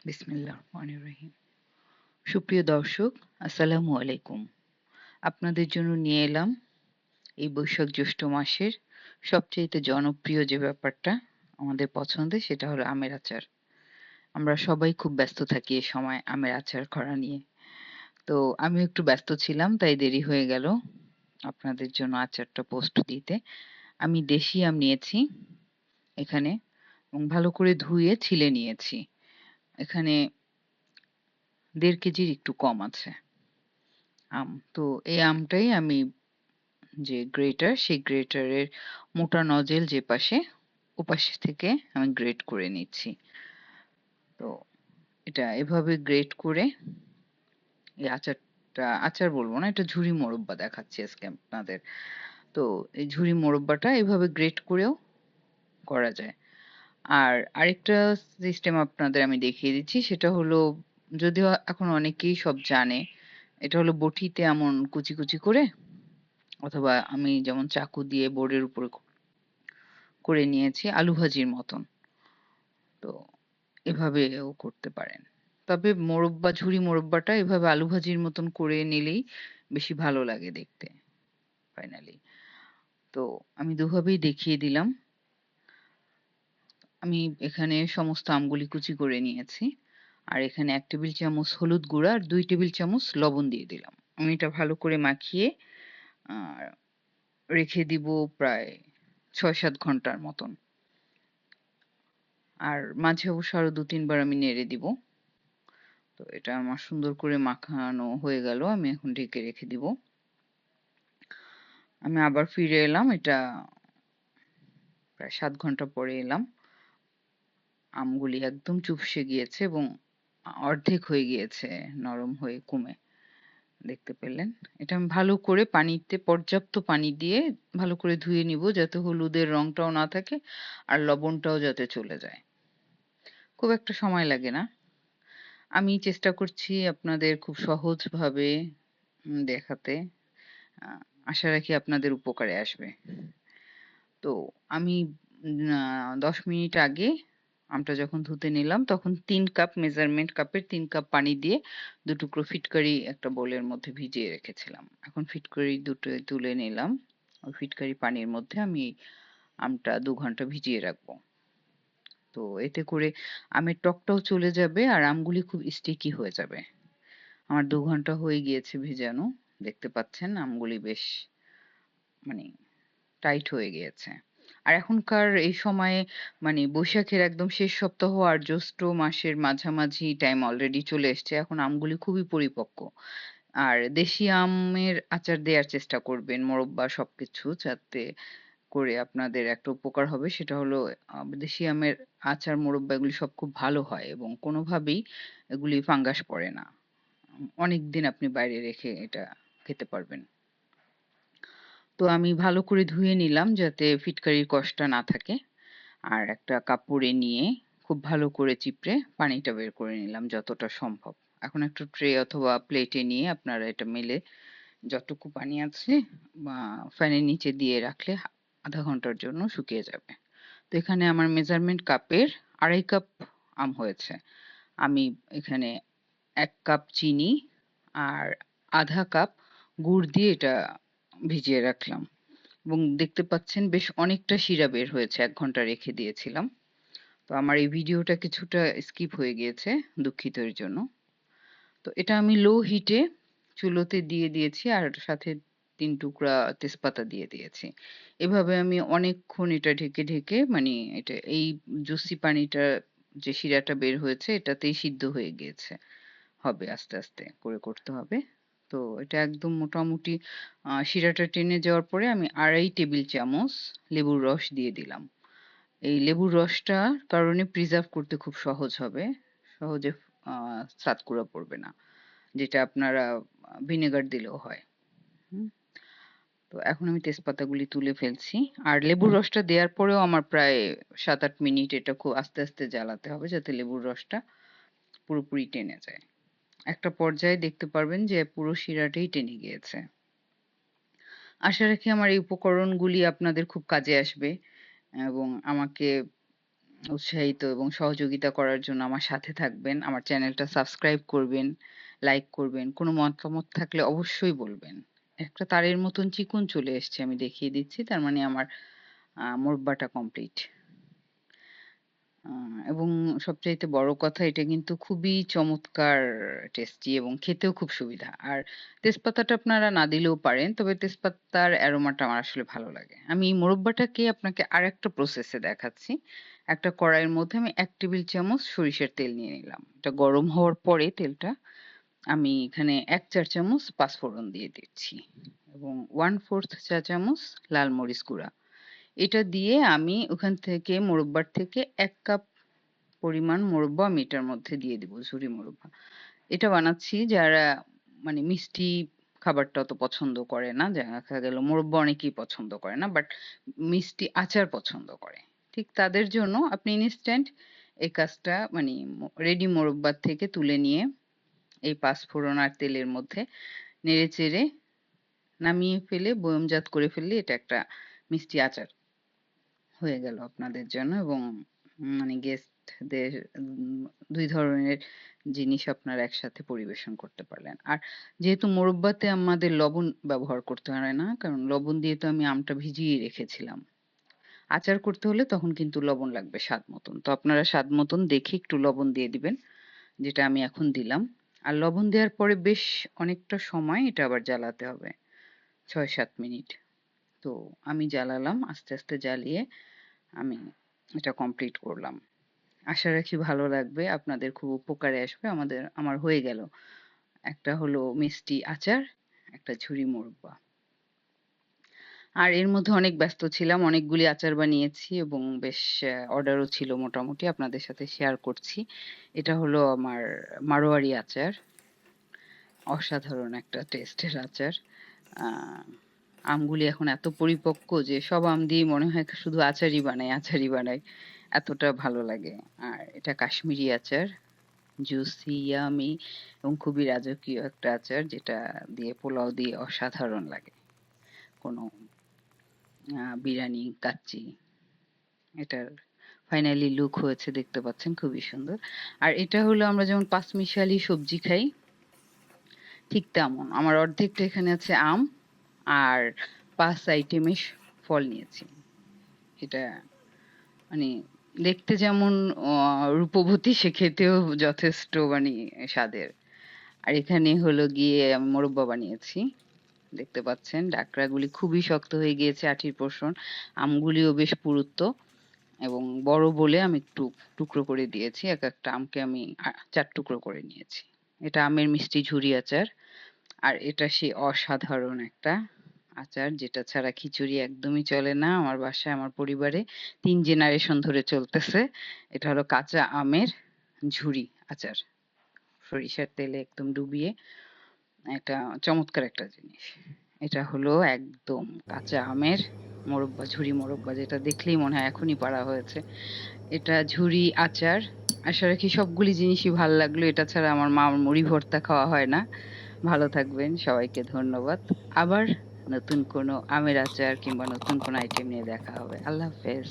বিসমিল্লাহির রহমানির রহিম। সুপ্রিয় দর্শক, আসসালামু আলাইকুম। আপনাদের জন্য নিয়ে এলাম এই বৈশাখ জ্যৈষ্ঠ মাসের সবচাইতে জনপ্রিয় যে ব্যাপারটা আমাদের পছন্দের সেটা হলো আমের আচার। আমরা সবাই খুব ব্যস্ত থাকি এ সময় আমের আচার করা নিয়ে। তো আমিও একটু ব্যস্ত ছিলাম তাই দেরি হয়ে গেল আপনাদের জন্য আচারটা পোস্ট দিতে। আমি দেশি আম নিয়েছি এখানে এবং ভালো করে ধুয়ে ছিলে নিয়েছি। এখানে ১.৫ কেজির একটু কম আছে আম। তো এই আমটাই আমি যে গ্রেটার সেই গ্রেটারের মোটা নজেল যে পাশে ওপাশ থেকে আমি গ্রেট করে নিচ্ছি। তো এটা এভাবে গ্রেট করে এই আচার বলবো না, এটা ঝুরি মোরব্বা দেখাচ্ছি আজকে আপনাদের। তো এই ঝুরি মোরব্বাটা এভাবে গ্রেট করেও করা যায়। আর আরেকটা সিস্টেম আপনাদের আমি দেখিয়ে দিচ্ছি, সেটা হলো, যদিও এখন অনেকেই সব জানে, এটা হলো বটিতে এমন কুচি কুচি করে, অথবা আমি যেমন চাকু দিয়ে বোর্ডের উপরে করে নিয়েছি আলু ভাজির মতন। তো এভাবেও করতে পারেন। তবে ঝুরি মোরব্বাটা এভাবে আলু ভাজির মতন করে নিলেই বেশি ভালো লাগে দেখতে ফাইনালি। তো আমি দুভাবেই দেখিয়ে দিলাম। আমি এখানে সমস্ত আমগুলি কুচি করে নিয়েছি। আর এখানে ১ টেবিল চামচ হলুদ গুঁড়া আর ২ টেবিল চামচ লবণ দিয়ে দিলাম। আমি এটা ভালো করে মাখিয়ে আ রেখে দিব প্রায় ৬-৭ ঘন্টার মতন। আর মাঝে অবশ্য আরো ২-৩ বার আমি নেড়ে দিব। তো এটা আমার সুন্দর করে মাখানো হয়ে গেল। আমি এখন ঢেকে রেখে দিব। আমি আবার ফিরে এলাম। এটা প্রায় ৭ ঘন্টা পরে এলাম। আমগুলি একদম চুপসে গিয়েছে এবং অর্ধেক হয়ে গিয়েছে নরম হয়ে কমে। দেখতে পেলেন? এটা আমি ভালো করে পর্যাপ্ত পানি দিয়ে ভালো করে ধুয়ে নিব, যাতে হলুদের রংটাও না থাকে আর লবণটাও যাতে চলে যায়। খুব একটা সময় লাগে না। আমি চেষ্টা করছি আপনাদের খুব সহজভাবে দেখাতে। আ আশা রাখি আপনাদের উপকারে আসবে। তো আমি ১০ মিনিট আগে আমটা যখন ধুতে নিলাম, তখন ৩ কাপ মেজারমেন্ট কাপের ৩ কাপ পানি দিয়ে ২ টুকরো ফিটকারি একটা বোলের মধ্যে ভিজিয়ে রেখেছিলাম। এখন ফিটকারি দুটোই তুলে নিলাম। ওই ফিটকারি পানির মধ্যে আমি আমটা ২ ঘন্টা ভিজিয়ে রাখবো। তো এতে করে আমের টকটাও চলে যাবে আর আমগুলি খুব স্টিকি হয়ে যাবে। আমার ২ ঘন্টা হয়ে গিয়েছে ভিজানো। দেখতে পাচ্ছেন আমগুলি বেশ মানে টাইট হয়ে গিয়েছে। আর এখনকার এই সময়ে বৈশাখের একদম শেষ সপ্তাহ আর জ্যৈষ্ঠ মাসের মাঝামাঝি টাইম অলরেডি চলে এসছে। এখন আমগুলি খুবই পরিপক্ক। আর দেশি আমের আচার দেয়ার চেষ্টা করবেন, মোরব্বা সবকিছু, যাতে করে আপনাদের একটা উপকার হবে। সেটা হলো দেশি আমের আচার, মোরব্বা এগুলি সব খুব ভালো হয় এবং কোনোভাবেই এগুলি ফাঙ্গাস পড়ে না। অনেকদিন আপনি বাইরে রেখে এটা খেতে পারবেন। তো আমি ভালো করে ধুয়ে নিলাম যাতে ফিটকারির কষটা না থাকে। আর একটা কাপড়ে নিয়ে খুব ভালো করে চিপড়ে পানিটা বের করে নিলাম যতটা সম্ভব। এখন একটা ট্রে অথবা প্লেটে নিয়ে আপনারা এটা মেলে যতটুকু পানি আছে বা ফ্যানের নিচে দিয়ে রাখলে ০.৫ ঘন্টার জন্য শুকিয়ে যাবে। তো এখানে আমার মেজারমেন্ট কাপের ২.৫ কাপ আম হয়েছে। আমি এখানে ১ কাপ চিনি আর ০.৫ কাপ গুড় দিয়ে এটা ভিজিয়ে রাখলাম। এবং দেখতে পাচ্ছেন বেশ অনেকটা শিরা বের হয়েছে, ১ ঘন্টা রেখে দিয়েছিলাম। তো আমার এই ভিডিওটা কিছুটা স্কিপ হয়ে গিয়েছে, দুঃখিত এর জন্য। তো এটা আমি লো হিটে চুলোতে দিয়ে দিয়েছি আর সাথে ৩ টুকরা তেজপাতা দিয়ে দিয়েছি। এভাবে আমি অনেকক্ষণ এটা ঢেকে, ঢেকে এটা এই জুসি পানিটা, যে শিরাটা বের হয়েছে এটাতেই সিদ্ধ হয়ে গিয়েছে। হবে আস্তে, আস্তে করে করতে হবে। তো এটা একদম মোটামুটি শিরাটা টেনে যাওয়ার পরে আমি ২.৫ টেবিল চামচ লেবুর রস দিয়ে দিলাম। এই লেবুর রসটার কারণে প্রিজার্ভ করতে খুব সহজ হবে। সহজে আ ছাদকুড়া পড়বে না। যেটা আপনারা ভিনেগার দিলেও হয়। হুম? তো এখন আমি তেজপাতাগুলি তুলে ফেলছি। আর লেবুর রসটা দেওয়ার পরেও আমার প্রায় ৭-৮ মিনিট এটা খুব আস্তে, আস্তে জ্বালাতে হবে যাতে লেবুর রসটা পুরোপুরি টেনে যায়। একটা পর্যায়ে দেখতে পারবেন যে পুরো শিরাটাই টেনে গিয়েছে। আশা রাখি আমার এই উপকরণগুলি আপনাদের খুব কাজে আসবে এবং আমাকে উৎসাহিত এবং সহযোগিতা করার জন্য আমার সাথে থাকবেন। আমার চ্যানেলটা সাবস্ক্রাইব করবেন, লাইক করবেন। কোনো মতামত থাকলে অবশ্যই বলবেন। একটা তারের মতন চিকন চলে এসছে আমি দেখিয়ে দিচ্ছি। তার মানে আমার মোরব্বাটা কমপ্লিট। এবং সবচাইতে বড় কথা এটা কিন্তু খুবই চমৎকার টেস্টি এবং খেতেও খুব সুবিধা। আর তেজপাতাটা আপনারা না দিলেও পারেন। তবে তেজপাতার অ্যারোমাটা আমার আসলে ভালো লাগে। আমি এই মোরব্বাটাকে আপনাকে আরেকটা প্রসেস এ দেখাচ্ছি। একটা কড়াইয়ের মধ্যে আমি ১ টেবিল চামচ সরিষার তেল নিয়ে নিলাম। এটা গরম হওয়ার পরে তেলটা আমি এখানে ১ চা চামচ পাঁচফোড়ন দিয়ে দিচ্ছি এবং 1/4 চা চামচ লাল মরিচ গুঁড়া। এটা দিয়ে আমি ওখান থেকে মোরব্বার থেকে ১ কাপ পরিমাণ মোরব্বা আমি এটার মধ্যে দিয়ে দিব, ঝুরি মোরব্বা। এটা বানাচ্ছি যারা মানে মিষ্টি খাবারটা অত পছন্দ করে না। দেখা গেল মোরব্বা অনেকেই পছন্দ করে না। বাট মিষ্টি আচার পছন্দ করে। ঠিক তাদের জন্য আপনি ইনস্ট্যান্ট এই কাজটা মানে রেডি মোরব্বার থেকে তুলে নিয়ে এই পাঁচফোড়ন আর তেলের মধ্যে নেড়েচেড়ে নামিয়ে ফেলে বয়মজাত করে ফেললে এটা একটা মিষ্টি আচার হয়ে গেল আপনাদের জন্য এবং মানে গেস্টদের ২ ধরনের জিনিস আপনারা একসাথে পরিবেশন করতে পারলেন। আর যেহেতু মোরব্বাতে আমাদের লবণ ব্যবহার করতে হয় না, কারণ লবণ দিয়ে তো আমি আমটা ভিজিয়ে রেখেছিলাম। আচার করতে হলে তখন কিন্তু লবণ লাগবে স্বাদ মতন। তো আপনারা স্বাদ মতন দেখে একটু লবণ দিয়ে দিবেন, যেটা আমি এখন দিলাম। আর লবণ দেওয়ার পরে বেশ অনেকটা সময় এটা আবার জ্বালাতে হবে, ৬-৭ মিনিট। তো আমি জ্বালালাম, আস্তে, আস্তে জ্বালিয়ে আমি এটা কমপ্লিট করলাম। আশা রাখি ভালো লাগবে, আপনাদের খুব উপকারে আসবে। আমার হয়ে গেল। একটা হলো মিষ্টি আচার, একটা ঝুরি মোরব্বা। আর এর মধ্যে অনেক ব্যস্ত ছিলাম। অনেকগুলি আচার বানিয়েছি এবং বেশ অর্ডারও ছিল মোটামুটি। আপনাদের সাথে শেয়ার করছি। এটা হলো আমার মাড়োয়ারি আচার। অসাধারণ একটা টেস্টের আচার। আ আমগুলি এখন এত পরিপক্ক যে সব আম দিয়েই মনে হয় শুধু আচারই বানাই, আচারই বানাই। এতটা ভালো লাগে। আর এটা কাশ্মীরি আচার। জুসি, ইয়ামি এবং খুবই রাজকীয় একটা আচার যেটা দিয়ে পোলাও দিয়ে অসাধারণ লাগে। কোনো বিরিয়ানি, কাচ্চি এটার ফাইনালি লুক হয়েছে দেখতে পাচ্ছেন খুবই সুন্দর। আর এটা হলো আমরা যেমন পাঁচমিশালি সবজি খাই, ঠিক তেমন। আমার অর্ধেকটা এখানে আছে আম আর ৫ আইটেমের ফল নিয়েছি। এটা মানে দেখতে যেমন রূপবতী, সে খেতেও যথেষ্ট মানে স্বাদের। আর এখানে হলো গিয়ে আমি মোরব্বা বানিয়েছি। দেখতে পাচ্ছেন ডাকরাগুলি খুবই শক্ত হয়ে গিয়েছে, আঠির পোষণ। আমগুলিও বেশ পুরুত্ব এবং বড় বলে আমি একটু টুকরো করে দিয়েছি। একটা আমকে আমি ৪ টুকরো করে নিয়েছি। এটা আমের মিষ্টি ঝুরি আচার। আর এটা সেই অসাধারণ একটা আচার যেটা ছাড়া খিচুড়ি একদমই চলে না আমার বাসায়, আমার পরিবারে ৩ জেনারেশন ধরে চলতেছে। এটা হলো কাঁচা আমের ঝুরি আচার। সরিষার তেলে একদম ডুবিয়ে এটা চমৎকার একটা জিনিস। এটা হলো একদম কাঁচা আমের মোরব্বা, ঝুরি মোরব্বা, যেটা দেখলেই মনে হয় এখনই পাড়া হয়েছে। এটা ঝুরি আচার। আশা রাখি সবগুলি জিনিসই ভাল লাগলো। এটা ছাড়া আমার মার মুড়ি ভর্তা খাওয়া হয় না। ভালো থাকবেন। সবাইকে ধন্যবাদ। আবার নতুন কোনো আমের আচার কিংবা নতুন কোনো আইটেম নিয়ে দেখা হবে। আল্লাহ হাফেজ।